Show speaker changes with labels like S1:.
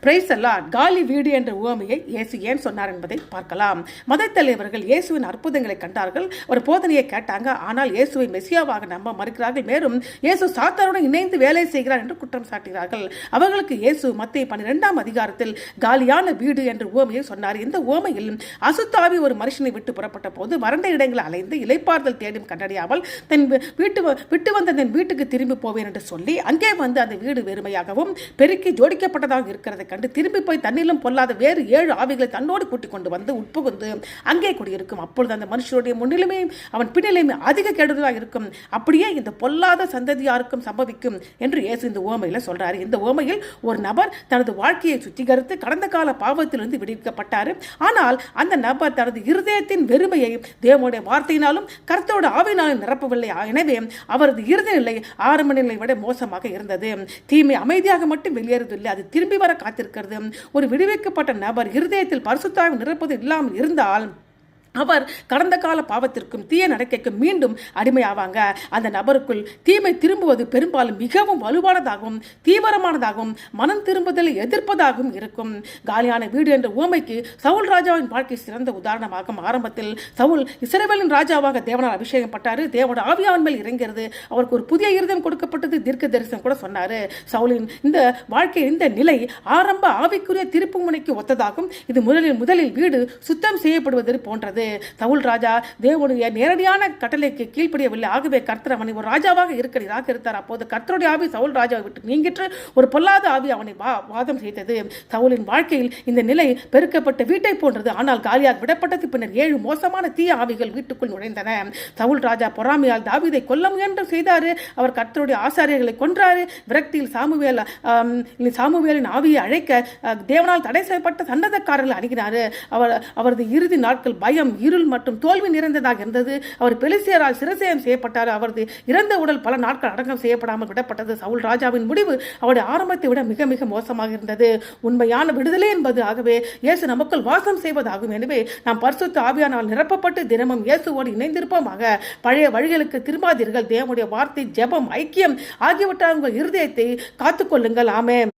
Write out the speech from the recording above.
S1: Price அல்லாஹ். காலி வீடு என்ற உவமையை இயேசு ஏன் சொன்னார் என்பதை பார்க்கலாம். மத தலைவர்கள் இயேசுவின் அற்புதங்களை கண்டார்கள், ஒரு போதனையை கேட்டாங்க. ஆனால் இயேசுவை மெசியாவாக நம்ப மறுக்கிறார்கள். மேலும் இயேசு சாத்தானுடன் இணைந்து வேலை செய்கிறார் என்று குற்றம் சாட்டுகிறார்கள். அவர்களுக்கு இயேசு மத்தேயு 12ஆம் அதிகாரத்தில் காலியான வீடு என்ற உவமையை சொன்னார். இந்த உவமையில் அசுத்தாவி ஒரு மனுஷனை விட்டு புறப்பட்ட போது வறண்ட இடங்களை அலைந்து இலைப்பாறுதல் தேடும் கண்டறியாமல் தன் விட்டு வந்த தன் வீட்டுக்கு திரும்பி போவேன் என்று சொல்லி அங்கே வந்து அந்த வீடு வெறுமையாகவும் பெருக்கி ஜோடிக்கப்பட்டதாக இருக்கிறதை கண்டு திரும்பி போய் தண்ணீரும் பொல்லாத வேறு 7 ஆவிகளை தன்னோடு கூட்டிக் கொண்டு வந்து உட்புகுந்து அங்கே குடியிருக்கும். அப்பொழுது அந்த மனுஷனுடைய முன்னிலைமையும் அவன் பின்னிலையுமே அதிக கெடுதலாக இருக்கும். அப்படியே இந்த பொல்லாத சந்ததியாருக்கும் சம்பவிக்கும் என்று இயேசு இந்த உவமையில சொல்றாரு. இந்த உவமையில் ஒரு நபர் தனது வாழ்க்கையை சுத்திகரித்து கடந்த கால பாவத்திலிருந்து விடுவிக்கப்பட்டார். ஆனால் அந்த நபர் தனது இருதயத்தின் வெறுமையை தேவனுடைய வார்த்தையினாலும் கர்த்தரோட ஆவியினாலும் நிரப்பவில்லை. எனவே அவரது இருதய நிலை ஆரம்ப நிலை விட மோசமாக இருந்தது. தீமை அமைதியாக மட்டும் வெளியேறதில்லை, அது திரும்பி வர காத்திருக்கிறது. ஒரு விடுவிக்கப்பட்ட நபர் இருதயத்தில் பரிசுத்தாவி நிரப்பது இல்லாமல் இருந்தால் அவர் கடந்த கால பாவத்திற்கும் தீய நடக்கைக்கும் மீண்டும் அடிமையாவாங்க. அந்த நபருக்குள் தீமை திரும்புவது பெரும்பாலும் மிகவும் வலுவானதாகவும் தீவிரமானதாகவும் மனம் திரும்புதலை எதிர்ப்பதாகவும் இருக்கும். காலியான வீடு என்ற உவமைக்கு சவுல் ராஜாவின் வாழ்க்கை சிறந்த உதாரணமாகும். ஆரம்பத்தில் சவுல் இஸ்ரவேலின் ராஜாவாக தேவனால் அபிஷேகம் பட்டாரு. தேவனோட ஆவியான் மேல் இறங்கிறது. அவருக்கு ஒரு புதிய இருதயம் கொடுக்கப்பட்டது. தீர்க்க தரிசனம் கூட சொன்னாரு. சவுலின் இந்த வாழ்க்கை இந்த நிலை ஆரம்ப ஆவிக்குரிய திருப்பு முனைக்கு ஒத்ததாகும். இது முதலில் வீடு சுத்தம் செய்யப்படுவது போன்றது. சவுல் ராஜா தேவனுடைய நேரடியான கட்டளைக்கு கீழ்ப்படியவில்லை. ஆகவே கர்த்தர் அவனை ஒரு ராஜாவாக இருக்கிறார். அப்போது கர்த்தருடைய ஆவி சவுல் ராஜாவை விட்டு நீங்கிற்று. ஒரு பொல்லாத ஆவி அவனை வாதம் செய்தது. சவுலின் வாழ்க்கையில் இந்த நிலை பெருக்கப்பட்ட வீட்டை போன்றது. ஆனால் காலியாத் விடப்பட்டது. பின்னர் 7 மோசமான தீய ஆவிகள் வீட்டுக்குள் நுழைந்தன. சவுல் ராஜா பொறாமையால் தாவீதை கொல்ல முயன்று செய்தாரு. அவர் கர்த்தருடைய ஆசாரியர்களை கொன்றாரு. விரக்தியில் சாமுவேலின் ஆவியை அழைக்க தேவனால் தடை செய்யப்பட்ட சண்டதக்காரர்கள் அணுகினாரு. அவரது இறுதி நாட்கள் பயம், இருள் மற்றும் தோல்வி நிறைந்ததாக இருந்தது. அவர் பெலிஸ்தியரால் சிரசேயம் செய்யப்பட்டார். அவரது இறந்த உடல் பல நாட்கள் அடக்கம் செய்யப்படாமல் விடப்பட்டது. சவுல் ராஜாவின் முடிவு அவருடைய ஆரம்பத்தை விட மிக மிக மோசமாக இருந்தது. உண்மையான விடுதலை என்பது ஆகவே இயேசு நமக்குள் வாசம் செய்வதாகும். எனவே நாம் பரிசுத்த ஆவியானால் நிரப்பப்பட்டு தினமும் இயேசுவோடு இணைந்திருப்போமாக. பழைய வழிகளுக்கு திரும்பாதீர்கள். தேவனுடைய வார்த்தை, ஜெபம், ஐக்கியம் ஆகியவற்றால் உங்கள் இருதயத்தை காத்துக்கொள்ளுங்கள். ஆமென்.